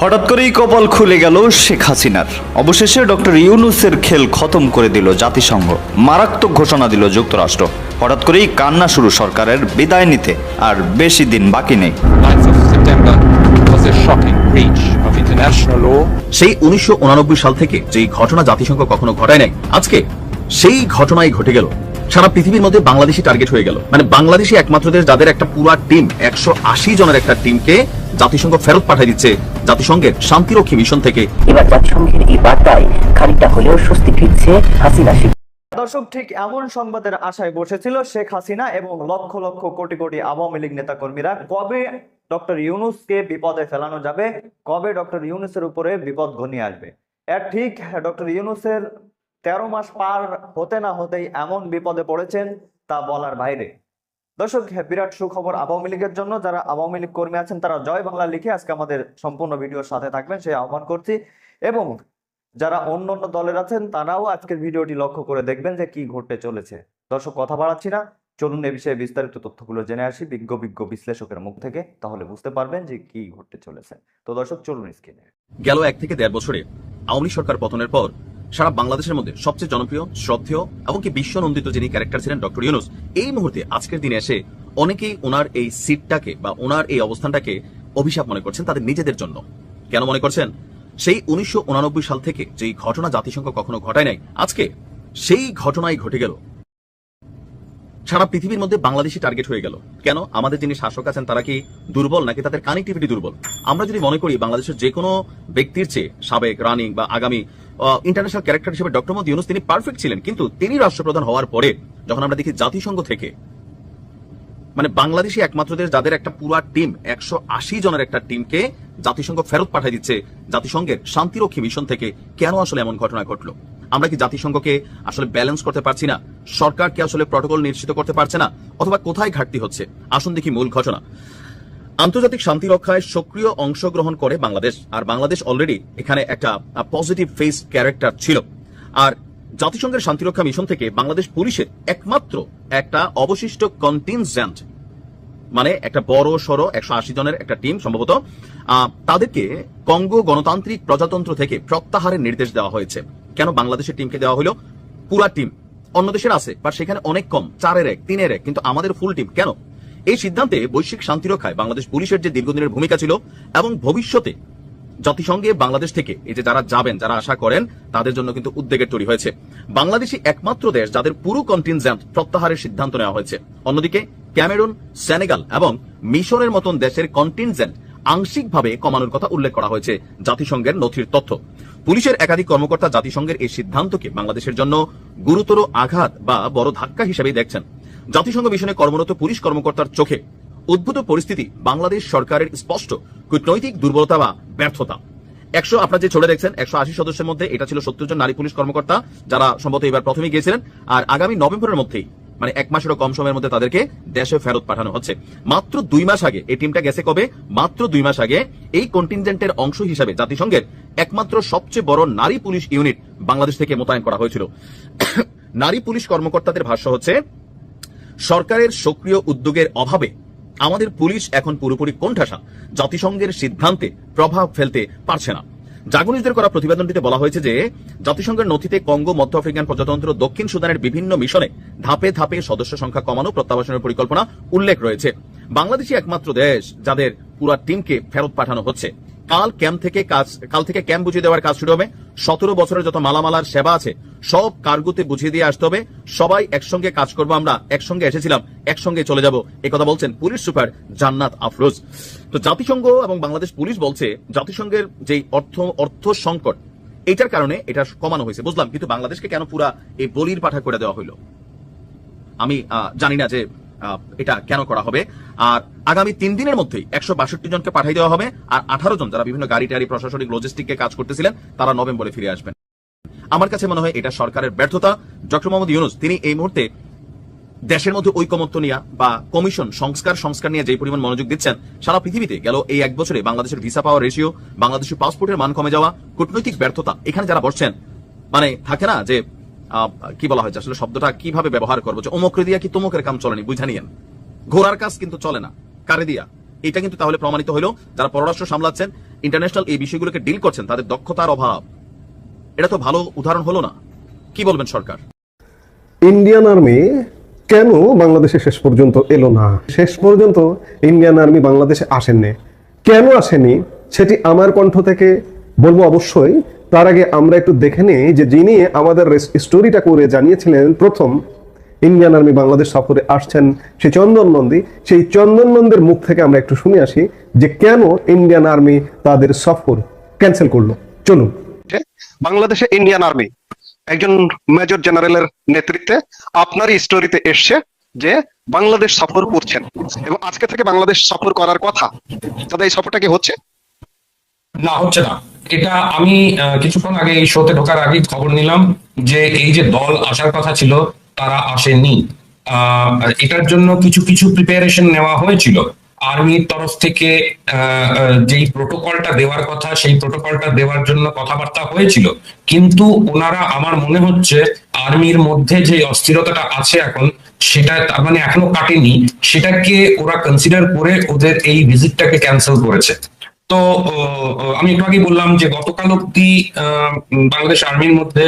হঠাৎ করেই কপাল খুলে গেল শেখ হাসিনার। অবশেষে ডক্টর ইউনূসের খেল খতম করে দিল জাতিসংঘ, মারাত্মক ঘোষণা দিল যুক্তরাষ্ট্র। হঠাৎ করেই কান্না শুরু সরকারের বিদায় নিতে, আর বেশি দিন বাকি নেই। সেই 1989 সাল থেকে যেই ঘটনা জাতিসংঘ কখনো ঘটায় নাই, আজকে সেই ঘটনাই ঘটে গেল। সারা পৃথিবীর মধ্যে বাংলাদেশি টার্গেট হয়ে গেল। মানে বাংলাদেশি একমাত্র দেশ যাদের একটা পুরা টিম, 180 জনের একটা টিমকে জাতিসংঘ ফেরত পাঠিয়ে দিচ্ছে জাতিসংঘের শান্তিরক্ষী মিশন থেকে। এবার জাতিসংঘের এই বার্তায় খানিকটা হলেও স্বস্তি ফিরছে হাসিনা। দর্শক, ঠিক এমন সংবাদের আশায় বসেছিল শেখ হাসিনা এবং লক্ষ লক্ষ কোটি কোটি আওয়ামী লীগ নেতা কর্মীরা। কবে ডক্টর ইউনূসকে বিপদে ফেলানো যাবে, কবে ডক্টর ইউনূসের উপরে বিপদ ঘনিয়ে আসবে। এর ঠিক ডক্টর ইউনূসের 13 মাস পার হতে না হতেই এমন বিপদে পড়েছেন তা বলার বাইরে। দর্শক, বিরাট সুখবর আওয়ামী লীগের জন্য। যারা আওয়ামী লীগ কর্মী আছেন তারা জয় বাংলা লিখে আজকে আমাদের সম্পূর্ণ ভিডিওর সাথে থাকবেন সেই আহ্বান করছি, এবং যারা অন্য অন্য দলের আছেন তারাও আজকের ভিডিওটি লক্ষ্য করে দেখবেন যে কি ঘটতে চলেছে। দর্শক, কথা বাড়াচ্ছি না, চলুন এ বিষয়ে বিস্তারিত তথ্যগুলো জেনে আসি বিজ্ঞ বিশ্লেষকের মুখ থেকে, তাহলে বুঝতে পারবেন যে কি ঘটতে চলেছে। তো দর্শক, চলুন স্ক্রিনে। গেল 1 থেকে 1.5 বছরে আওয়ামী সরকার পতনের পর সারা বাংলাদেশের মধ্যে সবচেয়ে জনপ্রিয়, শ্রদ্ধেয় এমনকি বিশ্বনন্দিত যিনি ক্যারেক্টার ছিলেন ডক্টর ইউনূস, এই মুহূর্তে আজকের দিনে এসে অনেকেই ওনার এই সিটটাকে বা ওনার এই অবস্থানটাকে অভিশাপ মনে করছেন তাদের নিজেদের জন্য। কেন মনে করছেন? সেই 1989 সাল থেকে যেই ঘটনা জাতিসংঘ কখনো ঘটায় নাই, আজকে সেই ঘটনাই ঘটে গেল। সারা পৃথিবীর মধ্যে বাংলাদেশি টার্গেট হয়ে গেল। কেন? আমাদের যিনি শাসক আছেন তারা কি দুর্বল, নাকি তাদের কানেক্টিভিটি দুর্বল? আমরা যদি মনে করি বাংলাদেশের যে কোনো ব্যক্তির চেয়ে সাবেক, রানিং বা আগামী ইন্টারন্যাশনাল ক্যারেক্টার হিসেবে ডক্টর মোহাম্মদ ইউনূস তিনি পারফেক্ট ছিলেন, কিন্তু তিনি রাষ্ট্রপ্রধান হওয়ার পরে যখন আমরা দেখি জাতিসংঘ থেকে, মানে বাংলাদেশি একমাত্র দেশ যাদের একটা পুরা টিম, 180 জনের একটা টিমকে জাতিসংঘ ফেরত পাঠিয়ে দিচ্ছে জাতিসংঘের শান্তিরক্ষী মিশন থেকে, কেন আসলে এমন ঘটনা ঘটলো? আমরা কি জাতিসংঘকে আসলে ব্যালেন্স করতে পারছি না? সরকারকে আসলে প্রটোকল নিশ্চিত করতে পারছে না? অথবা কোথায় ঘাটতি হচ্ছে? আসুন দেখি মূল ঘটনা। আন্তর্জাতিক শান্তি রক্ষায় সক্রিয় অংশগ্রহণ করে বাংলাদেশ, আর বাংলাদেশ অলরেডি এখানে একটা পজিটিভ ফেস ক্যারেক্টার ছিল। আর জাতিসংঘের শান্তিরক্ষা মিশন থেকে বাংলাদেশ পুলিশের একমাত্র একটা অবশিষ্ট কন্টিনজেন্ট, মানে একটা বড় সড়ো 180 জনের একটা টিম সম্ভবত, তাদেরকে কঙ্গো গণতান্ত্রিক প্রজাতন্ত্র থেকে প্রত্যাহারের নির্দেশ দেওয়া হয়েছে। কেন বাংলাদেশের টিমকে দেওয়া হলো? পুরা টিম অন্য দেশের আছে, বা সেখানে অনেক কম, 4-1, 3-1, কিন্তু আমাদের ফুল টিম কেন? এই সিদ্ধান্তে বৈশ্বিক শান্তি রক্ষায় বাংলাদেশ পুলিশের যে দীর্ঘদিনের ভূমিকা ছিল এবং ভবিষ্যতে জাতিসংঘে বাংলাদেশ থেকে এই যে যারা যাবেন, যারা আশা করেন, তাদের জন্য কিন্তু উদ্বেগের তৈরি হয়েছে। বাংলাদেশই একমাত্র দেশ যাদের পুরো কন্টিনজেন্ট প্রত্যাহারের সিদ্ধান্ত নেওয়া হয়েছে। অন্যদিকে ক্যামেরুন, সেনেগাল এবং মিশরের মতন দেশের কন্টিনজেন্ট আংশিকভাবে কমানোর কথা উল্লেখ করা হয়েছে জাতিসংঘের নথির তথ্য। পুলিশের একাধিক কর্মকর্তা জাতিসংঘের এই সিদ্ধান্তকে বাংলাদেশের জন্য গুরুতর আঘাত বা বড় ধাক্কা হিসেবেই দেখছেন। জাতিসংঘ মিশনে কর্মরত পুলিশ কর্মকর্তার চোখে উদ্ভূত পরিস্থিতি বাংলাদেশ সরকারের স্পষ্ট কূটনৈতিক দুর্বলতা বা ব্যর্থতা। আপনারা যে ছড়ে দেখছেন, 180 সদস্যের মধ্যে এটা ছিল 70 জন নারী পুলিশ কর্মকর্তা, যারা সম্ভবত এবার প্রথমে গিয়েছিলেন, আর আগামী নভেম্বরের মধ্যেই, মানে 1 মাসেরও কম সময়ের মধ্যে তাদেরকে দেশে ফেরত পাঠানো হচ্ছে। মাত্র 2 মাস আগে এই টিমটা গেছে। কবে? মাত্র 2 মাস আগে এই কন্টিনজেন্টের অংশ হিসাবে জাতিসংঘের একমাত্র সবচেয়ে বড় নারী পুলিশ ইউনিট বাংলাদেশ থেকে মোতায়েন করা হয়েছিল। নারী পুলিশ কর্মকর্তাদের ভাষ্য হচ্ছে, সরকারের সক্রিয় উদ্যোগের অভাবে আমাদের পুলিশ এখন পুরোপুরি কোণঠাসা, জাতিসংঘের সিদ্ধান্তে প্রভাব ফেলতে পারছে না। জাগনিজদের করা প্রতিবেদনটিতে বলা হয়েছে যে জাতিসংঘের নথিতে কঙ্গো, মধ্য আফ্রিকান প্রজাতন্ত্র, দক্ষিণ সুদানের বিভিন্ন মিশনে ধাপে ধাপে সদস্য সংখ্যা কমানো, প্রত্যাবাসনের পরিকল্পনা উল্লেখ রয়েছে। বাংলাদেশই একমাত্র দেশ যাদের পুরো টিমকে ফেরত পাঠানো হচ্ছে। কাল থেকে ক্যাম্প বুঝিয়ে দেওয়ার কাজ শুরু হবে। 17 বছরের যত মালামালার সেবা আছে সব কার্গোতে বুঝিয়ে দিয়ে আসতে হবে। সবাই একসঙ্গে কাজ করবো, আমরা একসঙ্গে এসেছিলাম, একসঙ্গে চলে যাব, একথা বলছেন পুলিশ সুপার জান্নাত আফরোজ। তো জাতিসংঘ এবং বাংলাদেশ পুলিশ বলছে জাতিসংঘের যে অর্থ সংকট, এটার কারণে এটা কমানো হয়েছে, বুঝলাম, কিন্তু বাংলাদেশকে কেন পুরা এই বলির পাঠা করে দেওয়া হইল আমি জানি না যে এটা কেন করা হবে। আর আগামী 3 দিনের মধ্যেই 162 জনকে পাঠিয়ে দেওয়া হবে, আর 18 জন যারা বিভিন্ন গাড়ি টাড়ি, প্রশাসনিক, লজিস্টিকে কাজ করতেছিলেন, তারা নভেম্বরে ফিরে আসবেন। আমার কাছে মনে হয় এটা সরকারের ব্যর্থতা। ডক্টর মোহাম্মদ ইউনূস তিনি এই মুহূর্তে দেশের মধ্যে ঐকমত্য নিয়ে বা কমিশন সংস্কার নিয়ে যে পরিমাণ মনোযোগ দিচ্ছেন, সারা পৃথিবীতে গেল এই 1 বছরে বাংলাদেশের ভিসা পাওয়ার রেশিও, বাংলাদেশের পাসপোর্টের মান কমে যাওয়া, কূটনৈতিক ব্যর্থতা, এখানে যারা বসছেন, মানে থাকে না যে কি বলা হয়েছে, আসলে শব্দটা কিভাবে ব্যবহার করবো, যে অমুকরে দিয়া কি তমুকের কাম চলেনি, বুঝা নিয়েন। ঘোড়ার কাজ কিন্তু চলে না, কারে দিয়া? এটা কিন্তু তাহলে প্রমাণিত হলো যারা পররাষ্ট্র সামলাচ্ছেন, ইন্টারন্যাশনাল এই বিষয়গুলোকে ডিল করছেন, তাদের দক্ষতার অভাব। এটা তো ভালো উদাহরণ হলো না? কি বলবেন সরকার? ইন্ডিয়ান আর্মি কেন বাংলাদেশে শেষ পর্যন্ত এলো না? শেষ পর্যন্ত ইন্ডিয়ান আর্মি বাংলাদেশে আসেননি। কেন আসেনি সেটি আমার কণ্ঠ থেকে বলবো অবশ্যই। তার আগে আমরা একটু দেখে নিই যে যিনি আমাদের স্টোরিটা করে জানিয়েছিলেন প্রথম ইন্ডিয়ান আর্মি বাংলাদেশ সফরে আসছেন, সেই চন্দন নন্দী। সেই চন্দন নন্দীর মুখ থেকে আমরা একটু শুনে আসি যে কেন ইন্ডিয়ান আর্মি তাদের সফর ক্যান্সেল করলো। চলুন। বাংলাদেশে ইন্ডিয়ান আর্মি একজন মেজর জেনারেলের নেতৃত্বে আপনারই স্টোরিতে এসছে যে বাংলাদেশ সফর করছেন এবং আজকে থেকে বাংলাদেশ সফর করার কথা। দাদা, এই সফরটা কি হচ্ছে? না, হচ্ছে না। এটা আমি কিছুক্ষণ আগে এই শোতে ঢোকার আগে খবর নিলাম যে এই যে দল আসার কথা ছিল তারা আসেনি। এটার জন্য কিছু কিছু প্রিপারেশন নেওয়া হয়েছিল আর্মির তরফ থেকে। যেই প্রোটোকলটা দেওয়ার কথা সেই প্রোটোকলটা দেওয়ার জন্য কথাবার্তা হয়েছিল, কিন্তু ওনারা, আমার মনে হচ্ছে আর্মির মধ্যে যে অস্থিরতাটা আছে এখন, সেটা তার মানে এখনো কাটেনি, সেটাকে ওরা কনসিডার করে ওদের এই ভিজিটটাকে ক্যান্সেল করেছে। তো আমি একটু আগে বললাম যে গতকাল অব্দি বাংলাদেশ আর্মির মধ্যে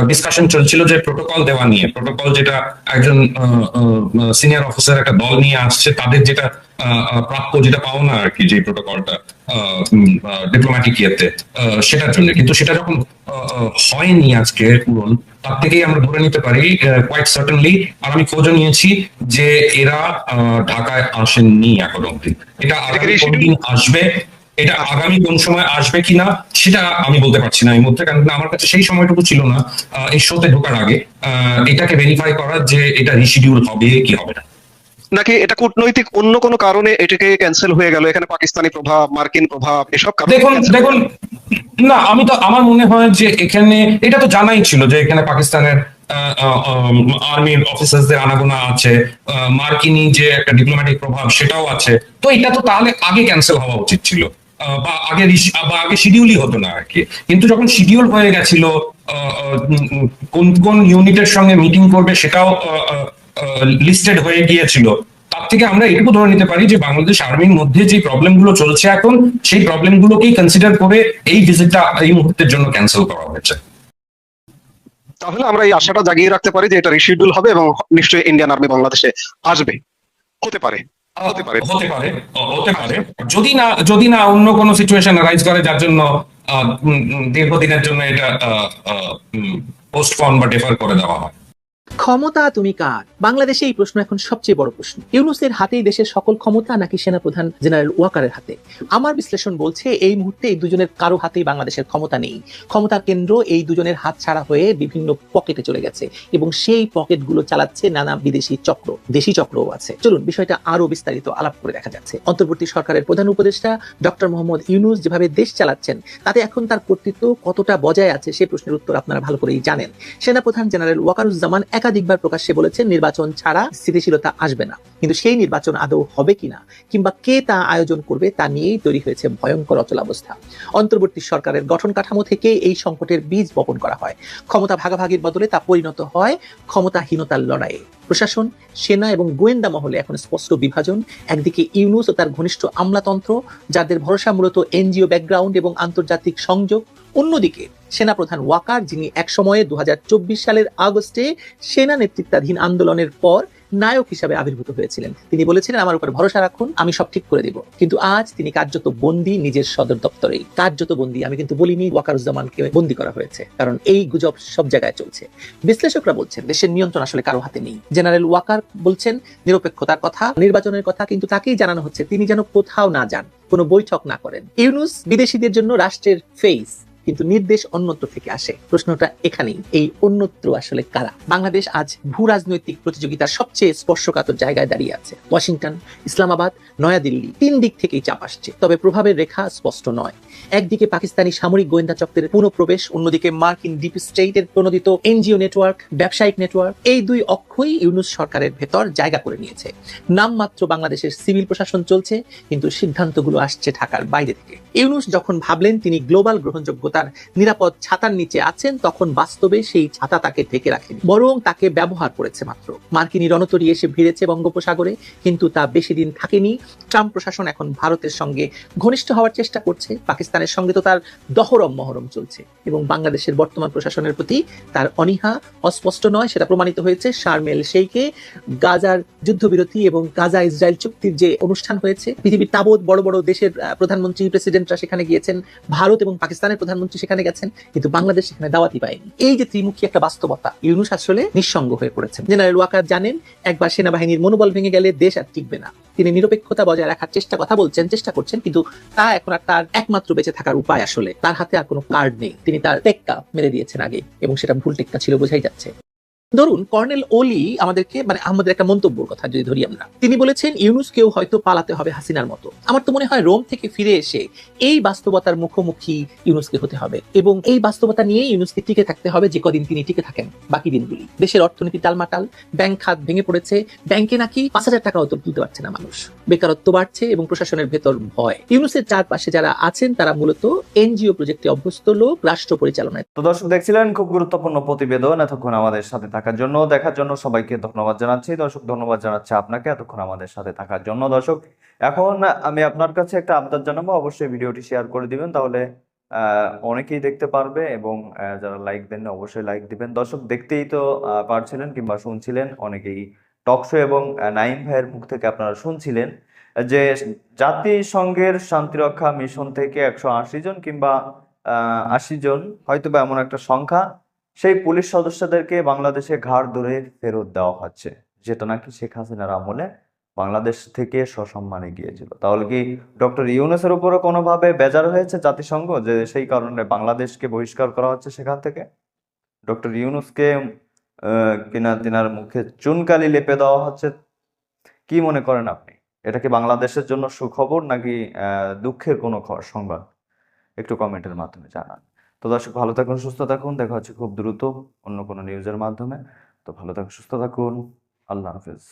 ডিসকাশন চলছিল যে প্রোটোকল দেওয়া নিয়ে, প্রোটোকল যেটা একজন সিনিয়র অফিসার একটা দল নিয়ে আসছে, তাদের যেটা প্রাপ্য, যেটা পাওনা আর কি, যে প্রোটোকলটা ডিপ্লোম্যাটিক ইয়েতে, সেটার জন্য। কিন্তু সেটা যখন হয়নি আজকে পূরণ, তার থেকেই আমরা ধরে নিতে পারি কোয়াইট সার্টেনলি, আর আমি খোঁজও নিয়েছি যে এরা ঢাকায় আসেননি এখন অব্দি। এটা আগামী কোন দিন আসবে, এটা আগামী কোন সময় আসবে কিনা সেটা আমি বলতে পারছি না এই মুহূর্তে, কারণ আমার কাছে সেই সময়টুকু ছিল না এই শোতে ঢোকার আগে এটাকে ভেরিফাই করার যে এটা রিশিডিউল হবে কি হবে না। নাকি এটা কূটনৈতিক অন্য কোনো কারণে এটাকে ক্যান্সেল হয়ে গেল? এখানে পাকিস্তানি প্রভাব, মার্কিন প্রভাব, এসব কারণে দেখুন, না, আমার মনে হয় যে এখানে এটা তো জানাই ছিল যে এখানে পাকিস্তানের আর্মির অফিসারদের আনাগোনা আছে, মার্কিনী যে একটা ডিপ্লোম্যাটিক প্রভাব সেটাও আছে। তো এটা তো তাহলে আগে ক্যান্সেল হওয়া উচিত ছিল, বা আগে শিডিউলই হতো না আর কি। কিন্তু যখন শিডিউল হয়ে গেছিল, কোন কোন ইউনিটের সঙ্গে মিটিং করবে সেটাও লিস্টেড হয়ে গিয়েছিল, তার থেকে আমরা এটুকু ধরে নিতে পারি যে বাংলাদেশ আর্মির মধ্যে যে প্রবলেম গুলো চলছে এখন, সেই প্রবলেম গুলোকেই কনসিডার করে এই ভিজিটটা এই মুহূর্তের জন্য ক্যান্সেল করা হয়েছে। তাহলে আমরা এই আশাটা জাগিয়ে রাখতে পারি যে এটা রিশিডিউল হবে এবং নিশ্চয়ই ইন্ডিয়ান আর্মি বাংলাদেশে আসবে। হতে পারে। যদি না অন্য কোনো সিচুয়েশন রাইজ করে যার জন্য দীর্ঘদিনের জন্য এটা পোস্টপোন বা ডেফার করে দেওয়া হয়। ক্ষমতা তুমি কার? বাংলাদেশে এই প্রশ্ন এখন সবচেয়ে বড় প্রশ্ন। ইউনূসের হাতেই দেশের সকল ক্ষমতা, নাকি সেনাপ্রধান জেনারেল ওয়াকারের হাতে? আমার বিশ্লেষণ বলছে এই মুহূর্তে এই দুজনের কারো হাতেই বাংলাদেশের ক্ষমতা নেই। ক্ষমতার কেন্দ্র এই দুজনের হাত ছাড়া হয়ে বিভিন্ন পকেটে চলে গেছে এবং সেই পকেটগুলো চালাচ্ছে নানা বিদেশি চক্র, দেশি চক্রও আছে। চলুন বিষয়টা আরো বিস্তারিত আলাপ করে দেখা যাচ্ছে। অন্তর্বর্তী সরকারের প্রধান উপদেষ্টা ডক্টর মোহাম্মদ ইউনূস যেভাবে দেশ চালাচ্ছেন, তাতে এখন তার কর্তৃত্ব কতটা বজায় আছে সে প্রশ্নের উত্তর আপনারা ভালো করেই জানেন। সেনাপ্রধান জেনারেল ওয়াকারুজ্জামান একাধিকবার প্রকাশ্যে বলেছেন নির্বাচন ছাড়া স্থিতিশীলতা আসবে না, কিন্তু সেই নির্বাচন আদৌ হবে কিনা কিংবা কে তা আয়োজন করবে তা নিয়েই তৈরি হয়েছে ভয়ঙ্কর অচলাবস্থা। অন্তর্বর্তী সরকারের গঠন কাঠামো থেকে এই সংকটের বীজ বপন করা হয়। ক্ষমতা ভাগাভাগির বদলে তা পরিণত হয় ক্ষমতাহীনতার লড়াইয়ে। প্রশাসন, সেনা এবং গোয়েন্দা মহলে এখন স্পষ্ট বিভাজন। একদিকে ইউনূস ও তার ঘনিষ্ঠ আমলাতন্ত্র, যাদের ভরসা মূলত এনজিও ব্যাকগ্রাউন্ড এবং আন্তর্জাতিক সংযোগ। অন্যদিকে সেনাপ্রধান ওয়াকার, যিনি একসময়ে 2024 সালের আগস্টে সেনা নেতৃত্বাধীন আন্দোলনের পর নায়ক হিসাবে আবির্ভূত হয়েছিলেন। তিনি বলেছিলেন আমার উপর ভরসা রাখুন, আমি সব ঠিক করে দেব। কিন্তু আজ তিনি কার্যত বন্দী নিজের সদর দপ্তরেই। কার্যত বন্দী, আমি কিন্তু বলিনি ওয়াকারুজ্জামানকে বন্দী করা হয়েছে, কারণ এই গুজব সব জায়গায় চলছে। বিশ্লেষকরা বলছেন দেশের নিয়ন্ত্রণ আসলে কারো হাতে নেই। জেনারেল ওয়াকার বলছেন নিরপেক্ষতার কথা, নির্বাচনের কথা, কিন্তু তাকেই জানানো হচ্ছে তিনি যেন কোথাও না যান, কোনো বৈঠক না করেন। ইউনূস বিদেশিদের জন্য রাষ্ট্রের ফেস, কিন্তু নির্দেশ অন্যত্র থেকে আসে। প্রশ্নটা এখানেই, এই অন্যত্র আসলে কারা? বাংলাদেশ আজ ভূ রাজনৈতিক প্রতিযোগিতার সবচেয়ে স্পর্শকাতর জায়গায় দাঁড়িয়ে আছে। ওয়াশিংটন, ইসলামাবাদ, নয়াদিল্লি, তিন দিক থেকেই চাপ আসছে, তবে প্রভাবের রেখা স্পষ্ট নয়। একদিকে পাকিস্তানি সামরিক গোয়েন্দা চক্রের পুনঃপ্রবেশ, অন্যদিকে মার্কিন ডিপ স্টেটের প্রণোদিত এনজিও নেটওয়ার্ক, ব্যবসায়িক নেটওয়ার্ক। এই দুই অক্ষই ইউনূস সরকারের ভেতর জায়গা করে নিয়েছে। নামমাত্র বাংলাদেশের সিভিল প্রশাসন চলছে, কিন্তু সিদ্ধান্তগুলো আসছে ঢাকার বাইরে থেকে। ইউনূস যখন ভাবলেন তিনি গ্লোবাল গ্রহণযোগ্যতা তার নিরাপদ ছাতার নিচে আছেন, তখন বাস্তবে সেই ছাতা তাকে ঢেকে রাখেনি, বরং তাকে ব্যবহার করেছে মাত্র। মার্কিনী রণতরী এসে ভিড়েছে বঙ্গোপসাগরে, কিন্তু তা বেশি দিন থাকেনি। ট্রাম্প প্রশাসন এখন ভারতের সঙ্গে ঘনিষ্ঠ হওয়ার চেষ্টা করছে, পাকিস্তানের সঙ্গে তো তার দহরম মহরম চলছে, এবং বাংলাদেশের বর্তমান প্রশাসনের প্রতি তার অনীহা অস্পষ্ট নয়, সেটা প্রমাণিত হয়েছে শারম এল শেখে গাজার যুদ্ধবিরতি এবং গাজা ইসরায়েল চুক্তির যে অনুষ্ঠান হয়েছে। পৃথিবীর তাবৎ বড় বড় দেশের প্রধানমন্ত্রী প্রেসিডেন্টরা সেখানে গিয়েছেন, ভারত এবং পাকিস্তানের প্রধানমন্ত্রী সেখানে গেছেন, কিন্তু বাংলাদেশ সেখানে দাওয়াতই পায়নি। এই যে ত্রিমুখী একটা বাস্তবতা, ইউনূস আসলে নিঃসঙ্গ হয়ে পড়েছেন। জেনারেল ওয়াকার জানেন, একবার সেনাবাহিনীর মনোবল ভেঙে গেলে দেশ আর টিকবে না। তিনি নিরপেক্ষতা বজায় রাখার চেষ্টা করছেন, কিন্তু তা এখন আর তার একমাত্র বেঁচে থাকার উপায়। আসলে তার হাতে আর কোনো কার্ড নেই। তিনি তার টেক্কা মেরে দিয়েছেন আগে, এবং সেটা ভুল টেক্কা ছিল, বোঝাই যাচ্ছে। ধরুন কর্নেল ওলি আমাদের একটা মন্তব্যের কথা যদি ধরি আমরা, তিনি বলেছেন ইউনূসকেও হয়তো পালাতে হবে হাসিনার মতো। আমার তো মনে হয় রোম থেকে ফিরে এসে এই বাস্তবতার মুখোমুখি ইউনূসকে হতে হবে, এবং এই বাস্তবতা নিয়ে ইউনূসকে টিকে থাকতে হবে যে কদিন তিনি টিকে থাকেন। বাকি দিনগুলি দেশের অর্থনীতি টালমাটাল, ব্যাংক খাত ভেঙে পড়েছে, ব্যাংকে নাকি 5,000 টাকাও তো তুলতে পারছে না মানুষ, বেকারত্ব বাড়ছে এবং প্রশাসনের ভেতর ভয়। ইউনূসের চারপাশে যারা আছেন তারা মূলত এনজিও প্রজেক্টে অভ্যস্ত লোক, রাষ্ট্র পরিচালনায়। তো দর্শক, দেখছিলেন খুব গুরুত্বপূর্ণ প্রতিবেদন। এতক্ষণ আমাদের সাথে দেখার জন্য সবাইকে ধন্যবাদ জানাচ্ছি। দর্শক, ধন্যবাদ জানাচ্ছি আপনাকে এতক্ষণ আমাদের সাথে থাকার জন্য। দর্শক, এখন আমি আপনার কাছে একটা আবদার জানাবো, অবশ্যই ভিডিওটি শেয়ার করে দিবেন, তাহলে অনেকেই দেখতে পারবে, এবং যারা লাইক দেন অবশ্যই লাইক দিবেন। দর্শক, দেখতেই তো পারছিলেন কিংবা শুনছিলেন, অনেকেই টক শো এবং নাইম ভাইয়ের মুখ থেকে আপনারা শুনছিলেন যে জাতিসংঘের শান্তিরক্ষা মিশন থেকে 180 জন কিংবা 80 জন, হয়তো বা এমন একটা সংখ্যা, সেই পুলিশ সদস্যদেরকে বাংলাদেশে ঘাড় ধরে ফেরত দেওয়া হচ্ছে, যেটা নাকি শেখ হাসিনার আমলে বাংলাদেশ থেকে সসম্মানে গিয়েছিল। তাহলে কি ডক্টর ইউনূসের উপরও কোনোভাবে বেজার হয়েছে জাতিসংঘ, যে সেই কারণে বাংলাদেশকে বহিষ্কার করা হচ্ছে সেখান থেকে? ডক্টর ইউনূসকে কিনা তিনার মুখে চুনকালি লেপে দেওয়া হচ্ছে? কি মনে করেন আপনি? এটা কি বাংলাদেশের জন্য সুখবর নাকি দুঃখের কোনো সংবাদ? একটু কমেন্টের মাধ্যমে জানান। তো দর্শক, ভালো থাকুন, সুস্থ থাকুন, দেখা হচ্ছে খুব দ্রুত অন্য কোনো নিউজের মাধ্যমে। তো ভালো থাকুন, সুস্থ থাকুন, আল্লাহ হাফেজ।